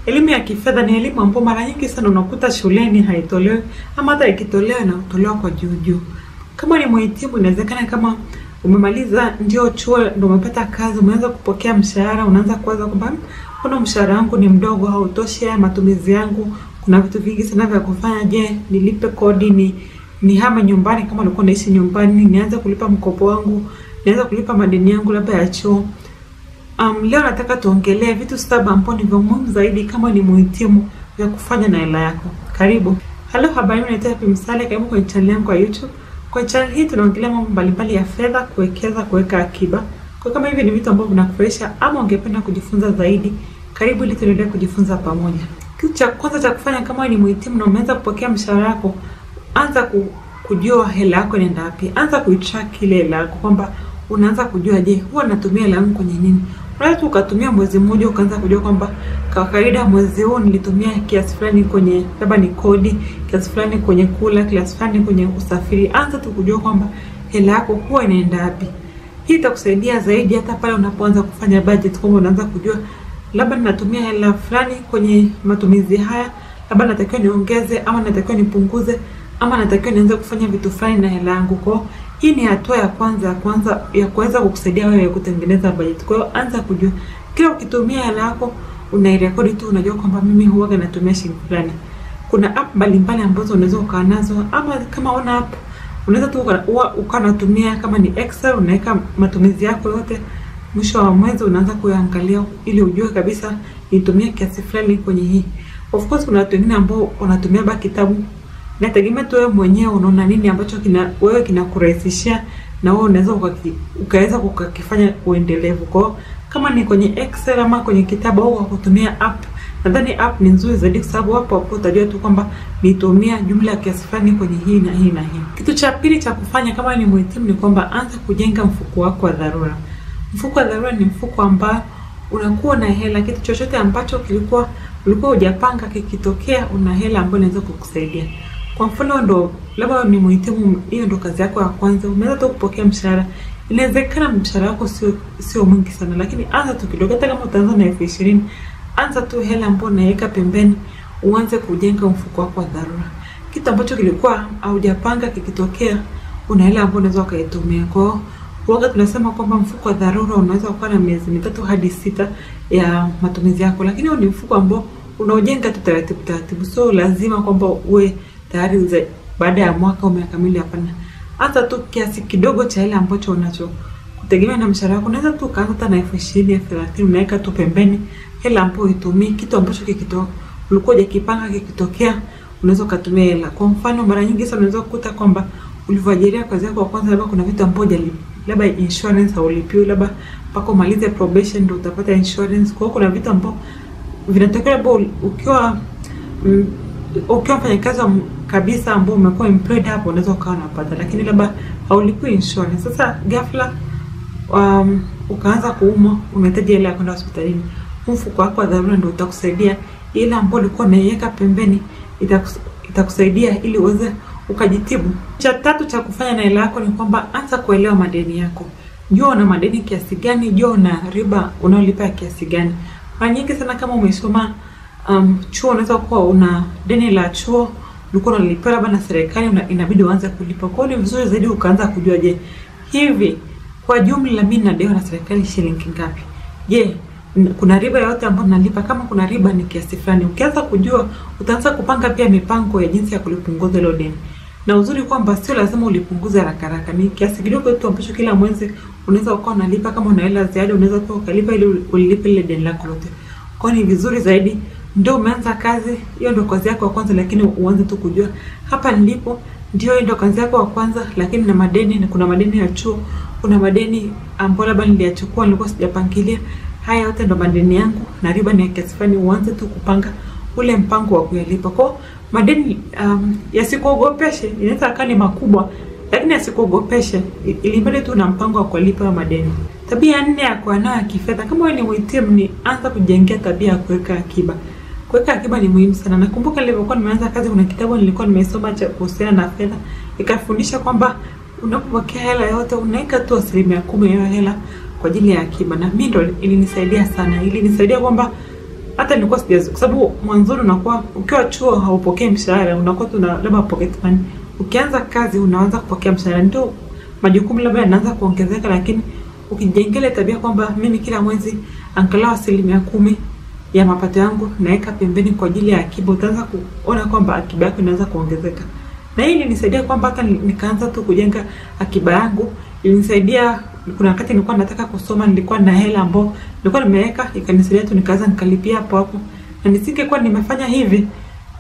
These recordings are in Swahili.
Elimu ya kifedha ni elimu ambayo mara nyingi sana unakuta shuleni haitolewi, ama hata ikitolewa inatolewa kwa juu. Kama ni mhitimu, inawezekana kama umemaliza ndio chuo, ndio umepata kazi, umeanza kupokea mshahara, unaanza kuwaza kwamba kuna mshahara wangu ni mdogo, hautoshi ya matumizi yangu, kuna vitu vingi sana vya kufanya. Je, nilipe kodi, ni hama nyumbani kama nilikuwa naishi nyumbani, nianze kulipa mkopo wangu, nianze kulipa madeni yangu labda ya chuo. Leo nataka tuongelee vitu 7 ambavyo ni muhimu zaidi kama ni mhitimu vya kufanya na hela yako. Karibu. Hello, habari, naitwa Happy Msale, karibu kwenye channel yangu ya YouTube. Kwa channel hii tunaongelea mambo mbalimbali ya fedha, kuwekeza, kuweka akiba. Kwa kama hivi ni vitu ambavyo vinakufurahisha ama ungependa kujifunza zaidi, karibu ili tuendelee kujifunza pamoja. Kitu cha kwanza cha kufanya kama ni mhitimu na umeanza kupokea mshahara wako, anza kujua hela yako inaenda wapi. Anza kuitrack ile hela yako kwamba unaanza kujua, je, huwa natumia hela yangu kwenye nini? Unaweza tu ukatumia mwezi mmoja ukaanza kujua kwamba kwa kawaida mwezi huu nilitumia kiasi fulani kwenye labda ni kodi, kiasi fulani kwenye kula, kiasi fulani kwenye usafiri. Anza tu kujua kwamba hela yako huwa inaenda wapi. Hii itakusaidia zaidi hata pale unapoanza kufanya budget, kwamba unaanza kujua labda ninatumia hela fulani kwenye matumizi haya, labda natakiwa niongeze ama natakiwa nipunguze, ama natakiwa nianze kufanya vitu fulani na hela yangu. Kwa hii ni hatua ya kwanza ya kuweza kukusaidia wewe kutengeneza budget. Kwa hiyo anza kujua kila ukitumia hela yako unairekodi tu, unajua kwamba mimi huwa natumia shilingi fulani. Kuna app mbalimbali ambazo unaweza ukaa nazo, ama kama una app unaweza tu unatumia kama ni Excel, unaweka matumizi yako yote, mwisho wa mwezi unaanza kuangalia ili ujue kabisa nitumia kiasi fulani kwenye hii. Of course kuna watu wengine ambao wanatumia kitabu. Nategemea tu wewe mwenyewe unaona nini ambacho wewe kinakurahisishia na wewe unaweza ukaweza kukifanya uendelevu. Kwa kama ni kwenye Excel ama kwenye kitabu au kutumia app, nadhani app ni nzuri zaidi kwa sababu hapo utajua tu kwamba nitumia jumla ya kiasi fulani kwenye hii na hii na hii. Kitu cha pili cha kufanya kama ni mhitimu ni kwamba anza kujenga mfuko wako wa dharura. Mfuko wa dharura ni mfuko ambao unakuwa na hela, kitu chochote ambacho ulikuwa hujapanga kikitokea, una hela ambayo inaweza kukusaidia. Kwa mfano ndo labda ni mhitimu, hiyo ndo kazi yako ya kwanza, umeanza tu kupokea mshahara. Inawezekana mshahara wako sio mwingi sana, lakini anza tu kidogo. Hata kama utaanza na 20,000, anza tu hela ambayo unaweka pembeni, uanze kujenga mfuko wako wa dharura. Kitu ambacho kilikuwa hujapanga kikitokea, una hela ambayo unaweza ukaitumia. Kwa hiyo tunasema kwamba mfuko wa dharura unaweza kuwa na miezi 3 hadi 6 ya matumizi yako, lakini ni mfuko ambao unaojenga tu taratibu. So lazima kwamba uwe tayari baada ya mwaka umekamili, hapana. Hata tu kiasi kidogo cha hela ambacho unacho kutegemea na mshahara wako, unaweza tu kaanza na 20,000, 30,000 unaweka tu pembeni, hela ambayo uitumie kitu ambacho ulikuwa hujapanga kikitokea, unaweza kutumia hela. Kwa mfano mara nyingi sana unaweza kukuta kwamba ulivyoajiriwa kazi yako ya kwanza, labda kuna vitu ambavyo labda insurance haulipiwi, labda mpaka umalize probation ndio utapata insurance. Kwa hiyo kuna vitu ambavyo vinatokea labda ukiwa mfanyakazi kabisa ambao umekuwa employed hapo, unaweza ukawa unapata, lakini labda haulipi insurance. Sasa ghafla ukaanza kuumwa, unahitaji hela ya kwenda hospitalini. Mfuko wako wa dharura ndio utakusaidia. Ile ambayo ulikuwa unaiweka pembeni itakusaidia ili uweze ukajitibu. Cha tatu cha kufanya na hela yako ni kwamba anza kuelewa madeni yako. Jua una madeni kiasi gani, jua una riba unaolipa kiasi gani. Mara nyingi sana kama umesoma chuo, unaweza kuwa una deni la chuo ulikuwa unalipa labda na serikali, inabidi uanze kulipa. Kwa hiyo ni vizuri zaidi ukaanza kujua, je, hivi kwa jumla mimi nadaiwa na serikali shilingi ngapi? Je, kuna riba yote ambayo nalipa? Kama kuna riba ni kiasi fulani. Ukianza kujua, utaanza kupanga pia mipango ya jinsi ya kulipunguza ile deni. Na uzuri kwamba sio lazima ulipunguze haraka. Ni kiasi kidogo tu ambacho kila mwezi unaweza ukawa unalipa. Kama una hela ziada unaweza pia ukalipa ili ulipe ile deni lako lote. Kwa ni vizuri zaidi ndio umeanza kazi, hiyo ndio kazi yako ya kwanza, lakini uanze tu kujua hapa nilipo ndio ndio kazi yako ya kwanza, lakini na madeni, na kuna madeni ya chuo, kuna madeni ambayo labda niliachukua nilikuwa sijapangilia. Haya yote ndio madeni yangu na riba ni kiasi fulani. Uanze tu kupanga ule mpango wa kuyalipa. Kwa madeni yasikuogopeshe, inaweza kuwa ni makubwa lakini yasikuogopeshe, ili mbele tu na mpango wa kulipa madeni. Tabia 4 ya kuwa nayo kifedha kama wewe ni mhitimu ni anza kujengea tabia ya kuweka akiba. Kuweka akiba ni muhimu sana. Nakumbuka nilipokuwa nimeanza kazi, kuna kitabu nilikuwa nimesoma cha kuhusiana na fedha, ikafundisha kwamba unapopokea hela yote unaweka tu 10% ya hela kwa ajili ya akiba. Na mimi ndo ilinisaidia sana. Ilinisaidia kwamba hata nilikuwa sijazoea, kwa sababu mwanzo unakuwa ukiwa chuo haupokei mshahara, unakuwa tu labda pocket money. Ukianza kazi unaanza kupokea mshahara, ndio majukumu labda yanaanza kuongezeka. Lakini ukijengele tabia kwamba mimi kila mwezi angalau 10% ya mapato yangu naweka pembeni kwa ajili ya akiba, utaanza kuona kwamba akiba yako inaanza kuongezeka. Na hii ilinisaidia kwamba hata nikaanza tu kujenga akiba yangu. Ilinisaidia, kuna wakati nilikuwa nataka kusoma, nilikuwa na hela ambayo nilikuwa nimeweka, ikanisaidia tu nikaanza nikalipia hapo hapo. Na nisingekuwa nimefanya hivi,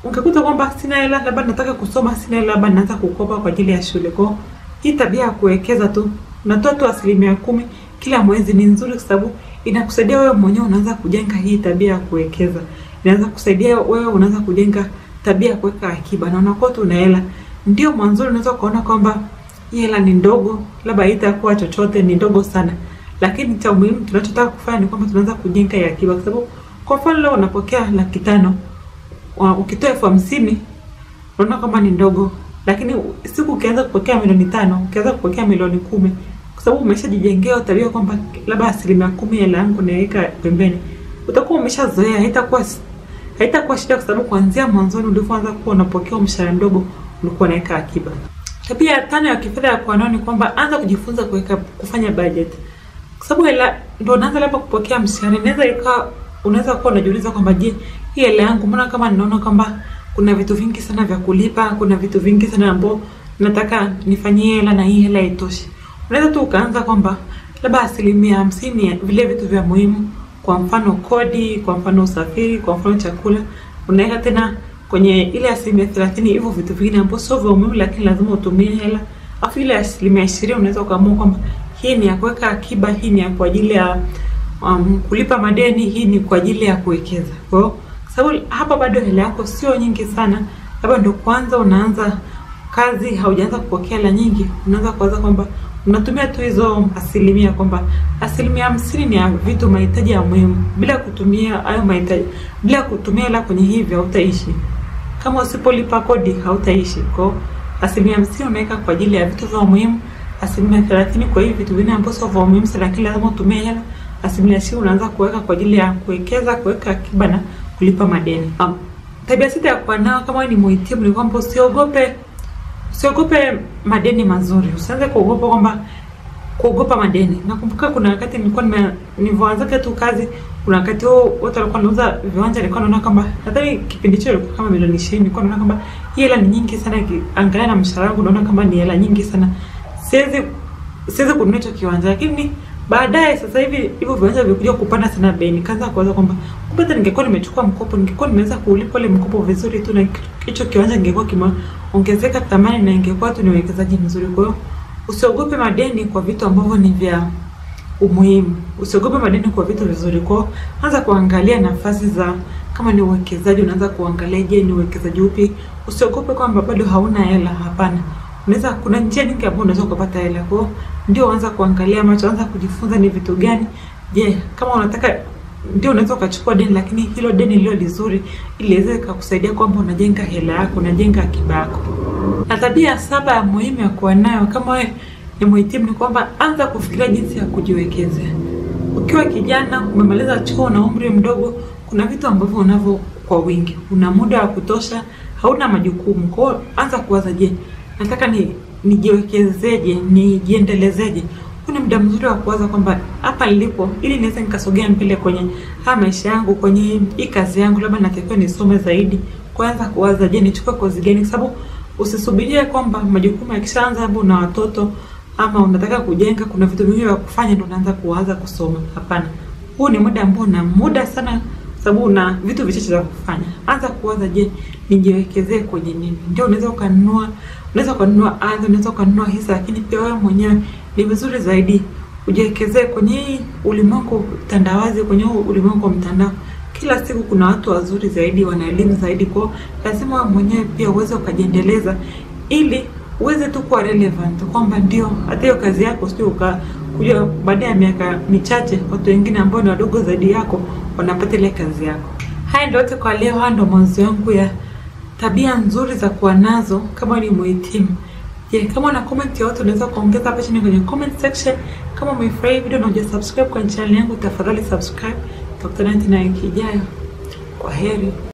ungekuta kwamba sina hela, labda nataka kusoma, sina hela, labda naanza kukopa kwa ajili ya shule. Kwa hii tabia ya kuwekeza tu, unatoa tu 10% kila mwezi ni nzuri, kwa sababu inakusaidia wewe mwenyewe unaanza kujenga hii tabia ya kuwekeza. Inaanza kusaidia wewe unaanza kujenga tabia ya kuweka akiba, na unakuwa tu una hela. Ndio mwanzo unaweza kuona kwamba hii hela ni ndogo, labda haitakuwa chochote, ni ndogo sana. Lakini cha muhimu tunachotaka kufanya ni kwamba tunaanza kujenga ya akiba, kwa sababu kwa mfano leo unapokea 500,000, ukitoa 50,000 unaona kama ni ndogo. Lakini siku ukianza kupokea 5,000,000, ukianza kupokea 10,000,000, kwa sababu umeshajijengea tabia kwamba labda 10% hela yangu naweka pembeni, utakuwa umeshazoea. Haitakuwa shida, kwa sababu kuanzia mwanzoni ulipoanza kuwa unapokea mshahara mdogo ulikuwa unaweka akiba. Tabia ya 5 ya kifedha ya kuanao ni kwamba anza kujifunza kufanya budget. Kwa sababu hela ndio unaanza labda kupokea mshahara, unaweza kuwa unajiuliza kwamba je, hii hela yangu mbona kama ninaona kwamba kuna vitu vingi sana vya kulipa, kuna vitu vingi sana ambao nataka nifanyie hela na hii hela haitoshi. Unaweza tu ukaanza kwamba labda 50% ya vile vitu vya muhimu, kwa mfano kodi, kwa mfano usafiri, kwa mfano chakula, unaweka tena kwenye ile 30% hivyo vitu vingine ambavyo sio vya muhimu lakini lazima utumie hela. Afu ile 20% unaweza kuamua kwamba hii ni ya kuweka akiba, hii ni ya kwa ajili ya kulipa madeni, hii ni kwa ajili ya kuwekeza. Kwa sababu hapa bado hela yako sio nyingi sana, labda ndio kwanza unaanza kazi, haujaanza kupokea hela nyingi, unaanza kuanza kwamba unatumia tu hizo 10%, kwamba 50% ni ya vitu mahitaji ya muhimu. Bila kutumia hayo mahitaji, bila kutumia hela kwenye hivi hautaishi. Kama usipolipa kodi hautaishi. Kwa 50% unaweka kwa ajili ya vitu vya muhimu, 30% kwa hivi vitu vingine ambavyo sio vya muhimu sana, lakini lazima utumie hela. 20% unaanza kuweka kwa ajili ya kuwekeza, kuweka akiba na kulipa madeni. Tabia sita ya kuwa nao kama ni muhitimu ni kwamba usiogope madeni mazuri. Usianze kuogopa madeni. Nakumbuka kuna wakati nilipoanza tu kazi, kuna wakati watu walikuwa wanauza viwanja, nilikuwa naona kama nadhani kipindi hicho ilikuwa kama milioni 20, nilikuwa naona kama hii hela ni nyingi sana, angalia na mshahara wangu naona kama ni hela nyingi sana. Siwezi kununua hicho kiwanja. Lakini baadaye sasa hivi hivyo viwanja vilikuja kupanda sana bei, nikaanza kuwaza kwamba kumbe hata ningekuwa nimechukua mkopo, ningekuwa nimeweza kulipa ile mkopo vizuri tu, na hicho kiwanja ingekuwa kimeongezeka thamani na ingekuwa tu ni uwekezaji mzuri. Kwa hiyo usiogope madeni kwa vitu ambavyo ni vya umuhimu. Usiogope madeni kwa vitu vizuri. Kwa hiyo anza kuangalia nafasi za, kama ni uwekezaji unaanza kuangalia je, ni uwekezaji upi. Usiogope kwamba bado hauna hela, hapana. Kuna njia nyingi ambazo unaweza kupata hela. Kwa hiyo ndio anza kuangalia macho, anza kujifunza ni vitu gani. Je, kama unataka ndio unaweza ukachukua deni, lakini hilo deni lilo lizuri ili iweze kukusaidia kwamba unajenga hela yako, unajenga akiba yako. Na tabia 7 ya muhimu ya kuwa nayo kama wewe ni mhitimu ni kwamba anza kufikiria jinsi ya kujiwekeza. Ukiwa kijana, umemaliza chuo na umri mdogo, kuna vitu ambavyo unavyo kwa wingi. Una muda wa kutosha, hauna majukumu. Kwa hiyo anza kuwaza, je, nataka nijiwekezeje, nijiendelezeje? Kuna muda mzuri wa kuwaza kwamba hapa nilipo ili niweze nikasogea mbele kwenye maisha yangu, kwenye hii kazi yangu, labda natakiwa nisome zaidi. Kwanza kuwaza, je, nichukue kozi gani? Kwa sababu usisubirie kwamba majukumu yakishaanza hapo na watoto ama unataka kujenga, kuna vitu vingi vya kufanya ndio unaanza kuanza kusoma. Hapana. Huu ni muda ambao una muda sana, sababu una vitu vichache vya kufanya. Anza kuwaza, je, nijiwekezee kwenye nini? Ndio unaweza kununua ardhi, unaweza kununua hisa, lakini pia wewe mwenyewe ni vizuri zaidi ujiwekezee kwenye ulimwengu tandawazi, kwenye ulimwengu wa mtandao. Kila siku kuna watu wazuri zaidi, wana elimu zaidi. Kwa lazima wewe mwenyewe pia uweze ukajiendeleza ili uweze tu kuwa relevant, kwamba ndio hata hiyo kazi yako sio kuja baada ya miaka michache watu wengine ambao ni wadogo zaidi yako wanapata ile kazi yako. Haya ndio yote kwa leo. Haya ndio mwanzo wangu ya tabia nzuri za kuwa nazo kama ni mhitimu. Je, kama una comment yote unaweza kuongeza hapa chini kwenye comment section. Kama umefurahi video na hujasubscribe kwa channel yangu, tafadhali subscribe. Tutakutana tena wiki ijayo. Kwaheri.